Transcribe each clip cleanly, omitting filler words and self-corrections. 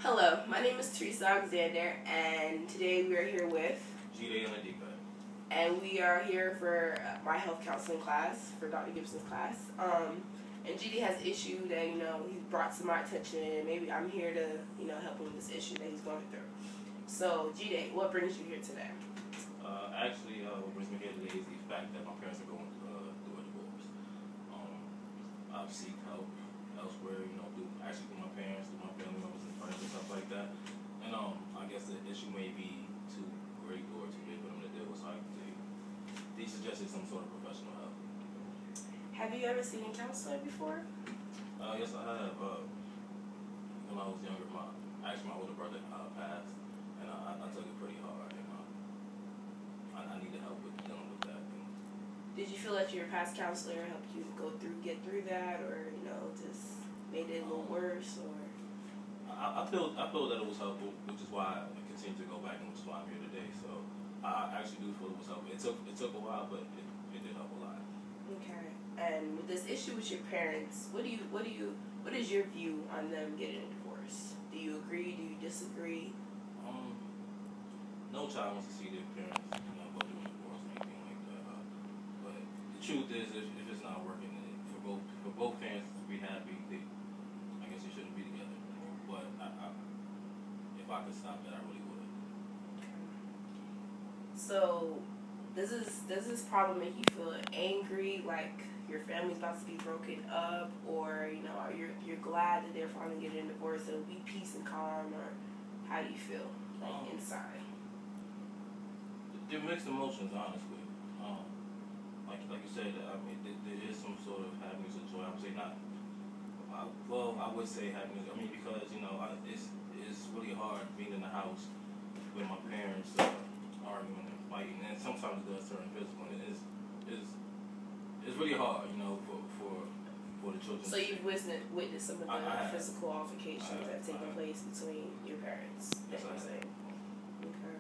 Hello, my name is Teresa Alexander, and today we are here with Jide and Jide. and we are here for my health counseling class, for Dr. Gibson's class. And Jide has an issue that, he's brought to my attention. Maybe I'm here to, help him with this issue that he's going through. So, Jide, what brings you here today? What brings me here today is the fact that my parents are going through a divorce. I've seeked help elsewhere, through my parents, through my family members and friends and stuff like that. And I guess the issue may be too great or too big for them to deal with, so they suggested some sort of professional help. Have you ever seen a counselor before? Yes, I have. When I was younger, my older brother passed, and I took it pretty hard, and I needed help with dealing with that. Did you feel that your past counselor helped you get through that, or just made it a little worse, or? I feel that it was helpful, which is why I continue to go back, and which is why I'm here today. So I actually do feel it was helpful. It took a while, but it did help a lot. Okay. And with this issue with your parents, what is your view on them getting a divorce? Do you agree? Do you disagree? No child wants to see their parents, go through a divorce or anything like that. But the truth is, if it's not working, for both parents to be happy, I guess they shouldn't be together. But if I could stop that, I really would. So, does this problem make you feel angry, like your family's about to be broken up, or are you're glad that they're finally getting a divorce? It'll be peace and calm, or how do you feel inside? They're mixed emotions, honestly. Like you said, there is some sort of happiness or joy. I would say not. I would say happiness. Because it's really hard being in the house with my parents arguing and fighting, and sometimes it does turn physical. And it's really hard, for the children. So you've witnessed some of the physical altercations that have taken place between your parents. Yes, I have. Okay.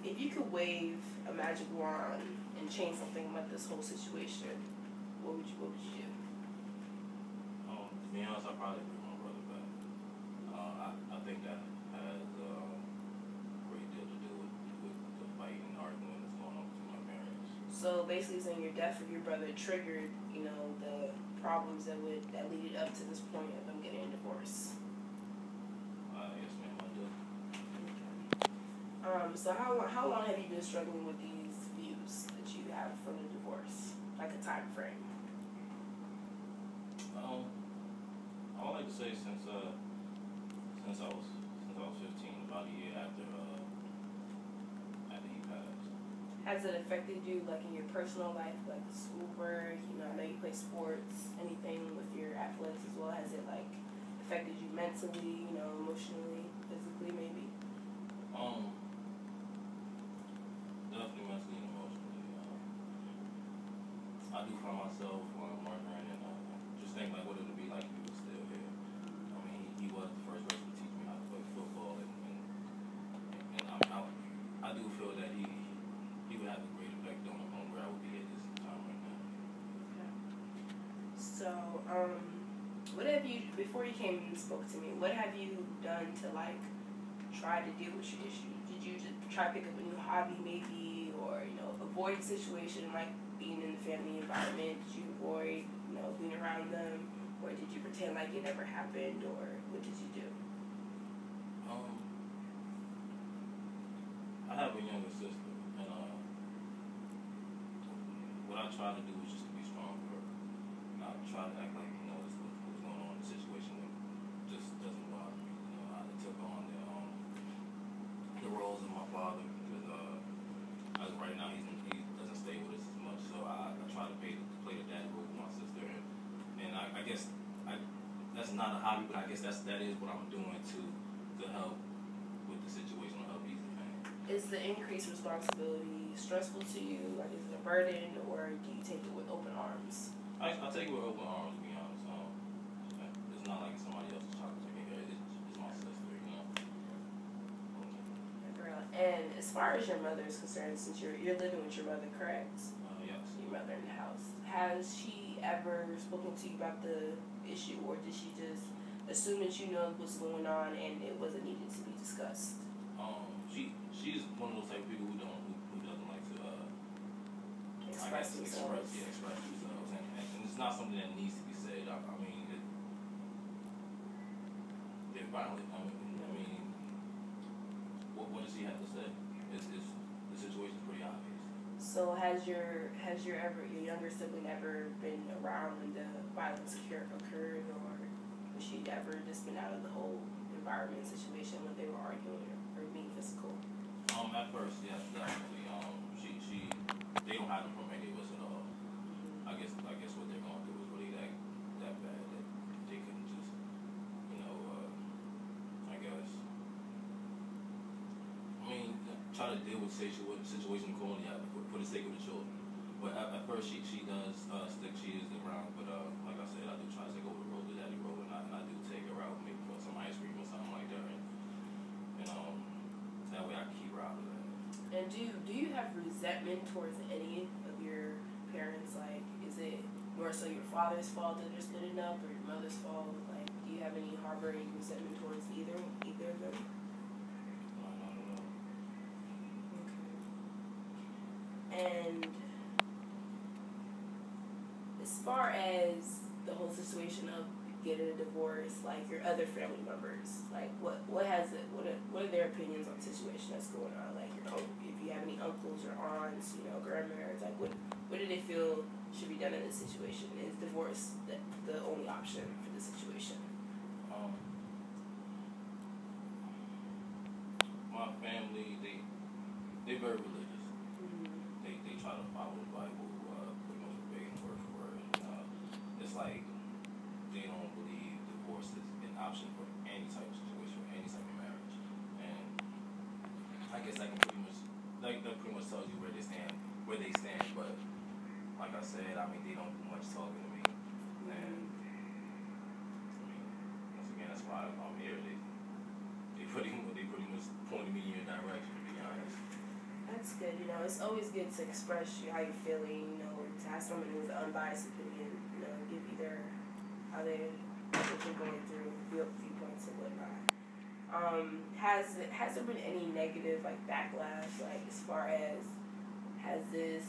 If you could wave a magic wand and change something about this whole situation, what would you do? To be honest, I'd probably bring my brother back. I think that has a great deal to do with the fight and arguing that's going on between my parents. So basically saying your death of your brother triggered, the problems that leaded up to this point of them getting a divorce. Yes, ma'am, I do. Okay. So how long have you been struggling with these views that you have from the divorce? Like a time frame? I would like to say since I was 15, about a year after he passed. Has it affected you, like in your personal life, like schoolwork? I know you play sports. Anything with your athletics as well? Has it affected you mentally? Emotionally, physically, maybe? Definitely mentally and emotionally. I do find myself wondering and just think what it would be like if he was still here. He was the first person to teach me how to play football, and I do feel that he would have a great effect on where I would be at this time right now. Okay. So, what have you, before you came and spoke to me, what have you done to try to deal with your issue? Did you just try to pick up a new hobby maybe, or avoid the situation like being in the family environment? Did you avoid being around them, or did you pretend like it never happened, or what did you do? I have a younger sister, and what I try to do is just to be strong for her. I try to act like this what's going on in the situation just doesn't bother me. I took on the roles of my father because as of right now he doesn't stay with us as much, so I try to play the dad role with my sister, and I guess that's not a hobby, but I guess that is what I'm doing to help with the situation, to help ease the pain. Is the increased responsibility stressful to you? Is it a burden, or do you take it with open arms? I take it with open arms, to be honest. It's not like somebody else's child to take care of it. It's my sister, And as far as your mother is concerned, since you're living with your mother, correct? Yes. Your mother in the house. Has she ever spoken to you about the issue, or did she just assume that you know what's going on and it wasn't needed to be discussed? She's one of those type of people who doesn't like to Express themselves. express themselves, and it's not something that needs to be said. I mean, they're violent. I mean, what does she have to say? It's the situation's pretty obvious. So has your younger sibling ever been around when the violence occurred, or was she ever just been out of the whole environment situation when they were arguing or being physical? At first, yes, definitely. They don't have to from any of us at all. I guess what they're going through is really that bad that they couldn't just, I guess. I mean, try to deal with situation calmly for the sake of the children. But at first, she does stick. She is around, but like I said, I do try to go over the road to Daddy Road, and I do take her out, maybe for some ice cream or something like that, and that way I can keep her out of that. And do you have resentment towards any of your parents? Like, is it more so your father's fault that they're splitting up, or your mother's fault? Like, do you have any harboring resentment towards either of them? No, not at all. Okay. And as far as the whole situation of getting a divorce, like your other family members, like what are their opinions on the situation that's going on? Like if you have any uncles or aunts, grandparents, like what do they feel should be done in this situation? Is divorce the only option for the situation? My family, they're very religious. Mm-hmm. They try to follow the Bible, pretty much verbatim, word for word. It's like they don't believe divorce is an option for any type of situation, or any type of marriage. And I guess that pretty much tells you where they stand. But like I said, I mean, they don't do much talking to me. And I mean, once again, that's why I'm here. They pretty much pointed me in your direction, to be honest. That's good. It's always good to express how you're feeling. To have someone with an unbiased opinion. Give you what you're going through, viewpoints and whatnot. Has there been any negative backlash, as far as has this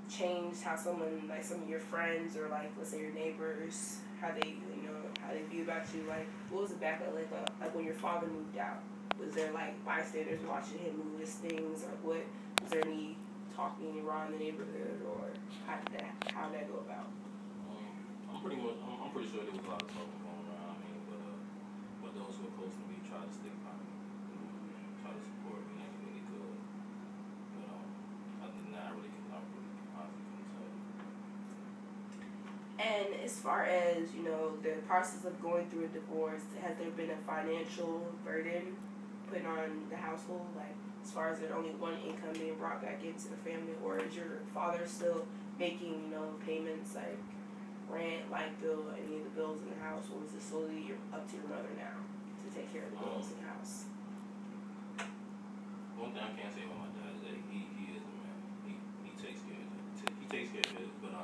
changed how some of your friends or let's say your neighbors, how they view about you? What was the backlash like when your father moved out? Was there bystanders watching him move his things, or what? Was there any talking around the neighborhood, or how did that go about? I'm pretty sure there was a lot of talking going around. I mean, but those who are close to me try to stick by me, try to support me as they could. Other than that, I really honestly couldn't tell you. And as far as the process of going through a divorce, has there been a financial burden put on the household? As far as there's only one income being brought back into the family, or is your father still making payments like rent, light bill, any of the bills in the house, or is it solely up to your mother now to take care of the bills in the house? One thing I can't say about my dad is that he is a man. He takes care of it. He takes care of it, but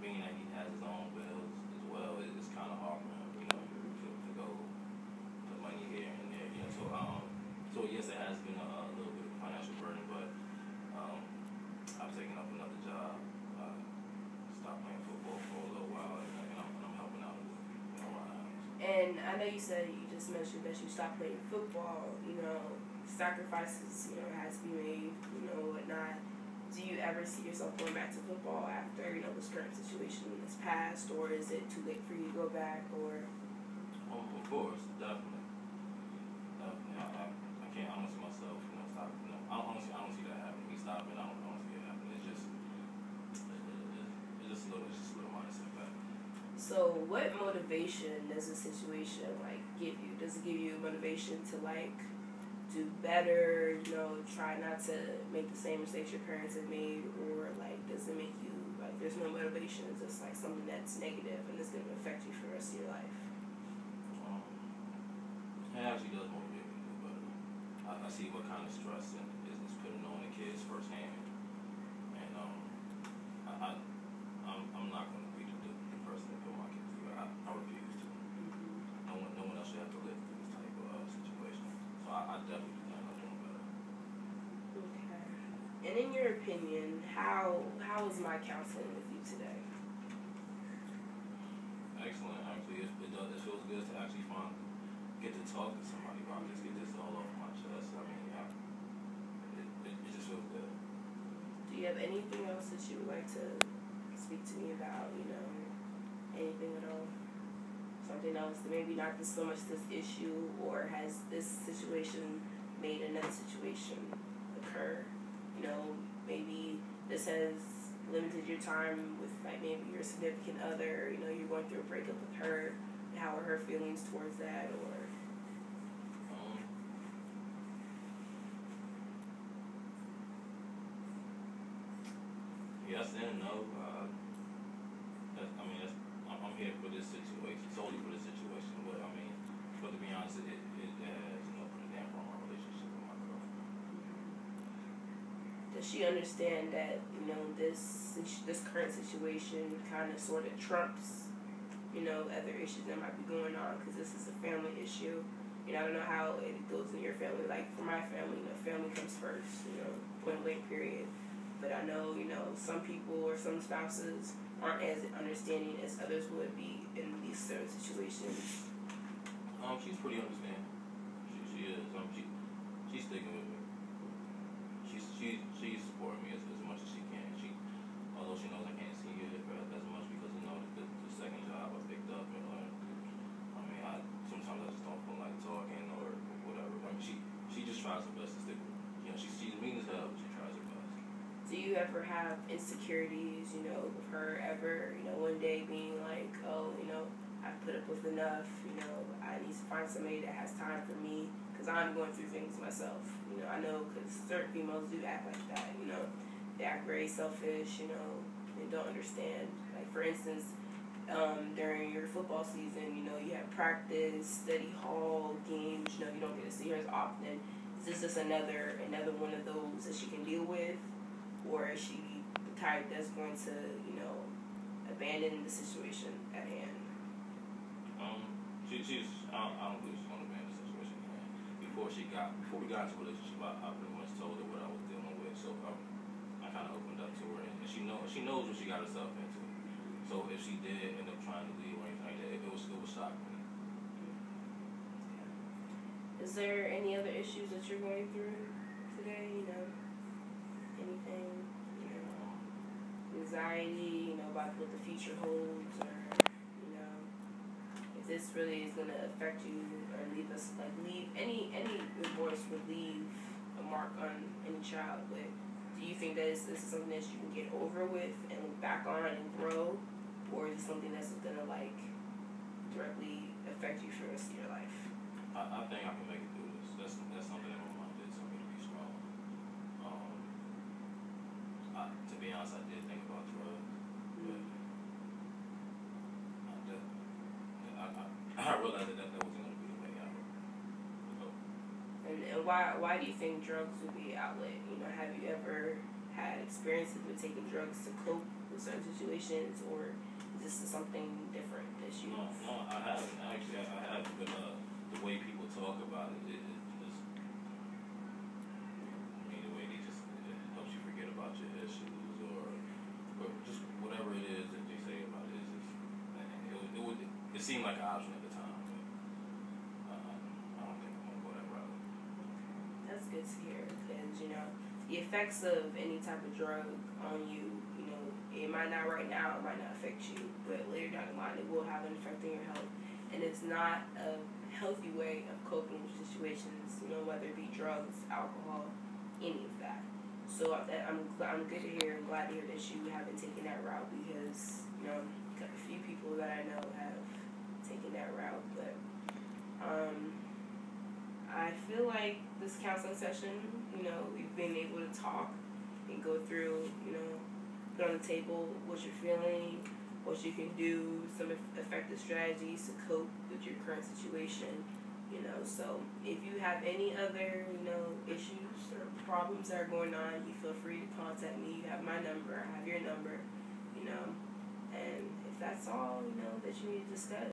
being that he has his own bills as well, it's kind of hard for him, to go put money here and there, So yes, it has been a little bit of financial burden, but I've taken up another job. Stopped playing football for a little while, and I'm helping out around the house. And I know you just mentioned that you stopped playing football. Sacrifices has to be made, whatnot. Do you ever see yourself going back to football after this current situation is passed, or is it too late for you to go back? Or of course, definitely. I can't honestly myself, stop. I don't see that happening. Me stopping, I don't see it happening. It's just a little mindset back. So, what motivation does the situation give you? Does it give you motivation to do better? Try not to make the same mistakes your parents have made, or does it make you there's no motivation? It's just something that's negative and it's going to affect you for the rest of your life? It actually does motivate me, but I see what kind of stress is putting on the kids firsthand, and I'm not going to be the person to put my definitely plan on doing better. Okay. And in your opinion, how was my counseling with you today? Excellent. Actually, it does. It feels good to actually get to talk to somebody about this, get this all off my chest. I mean, it just feels good. Do you have anything else that you would like to speak to me about? Anything at all? Something else that maybe not so much this issue, or has this situation made another situation occur? Maybe this has limited your time with like maybe your significant other. You're going through a breakup with her. How are her feelings towards that? Or Um, yes and no. I'm here for this situation, solely for this situation. But I mean, but to be honest, it has put a damper on my relationship with my girlfriend. does she understand that this current situation kind of sort of trumps other issues that might be going on, because this is a family issue? I don't know how it goes in your family. Like for my family, family comes first. Point blank period. But I know some people or some spouses aren't as understanding as others would be in these certain situations. She's pretty understanding. She is. She's sticking with me. She's supporting me as much as she can. Although she knows I can't see it as much because the second job I picked up, I mean, sometimes I just don't feel like talking or whatever. I mean, she just tries her best to stick with me. She's mean as hell, but she tries her best. Do you ever have insecurities, with her ever, one day being like, oh, I've put up with enough, I need to find somebody that has time for me because I'm going through things myself. I know because certain females do act like that, they act very selfish, and don't understand. Like, for instance, during your football season, you have practice, study hall, games, you don't get to see her as often. Is this just another one of those that she can deal with? Or is she the type that's going to, abandon the situation at hand? I don't believe she's going to abandon the situation at hand. Before we got into a relationship, I pretty much told her what I was dealing with, so I kind of opened up to her, and she knows what she got herself into. So if she did end up trying to leave or anything like that, it was shocking me. Is there any other issues that you're going through today? Anything, anxiety, about what the future holds, or if this really is going to affect you or leave any divorce would leave a mark on any child. But do you think that this is something that you can get over with and look back on and grow, or is it something that's going to directly affect you for the rest of your life? I think I can make it through this. That's something that my mom did tell me to be strong. To be honest, I did think about drugs, but I realized that wasn't going to be the way out. And why do you think drugs would be an outlet? Have you ever had experiences with taking drugs to cope with certain situations, or is this something different that you? No, I haven't. Actually, I haven't. But the way people talk about it, the way it helps you forget about your issues, or just whatever it is that they say about it. It seemed like an option at the time, but I don't think I'm gonna go that route. That's good to hear, because the effects of any type of drug on you, it might not right now, it might not affect you, but later down the line it will have an effect on your health, and it's not a healthy way of coping with situations, whether it be drugs, alcohol, any of that. So I'm good to hear. I'm glad to hear that you haven't taken that route, because a few people that I know have taken that route. But I feel like this counseling session, we've been able to talk and go through, put on the table what you're feeling, what you can do, some effective strategies to cope with your current situation. So if you have any other, issues or problems that are going on, you feel free to contact me. You have my number, I have your number, and if that's all, that you need to discuss,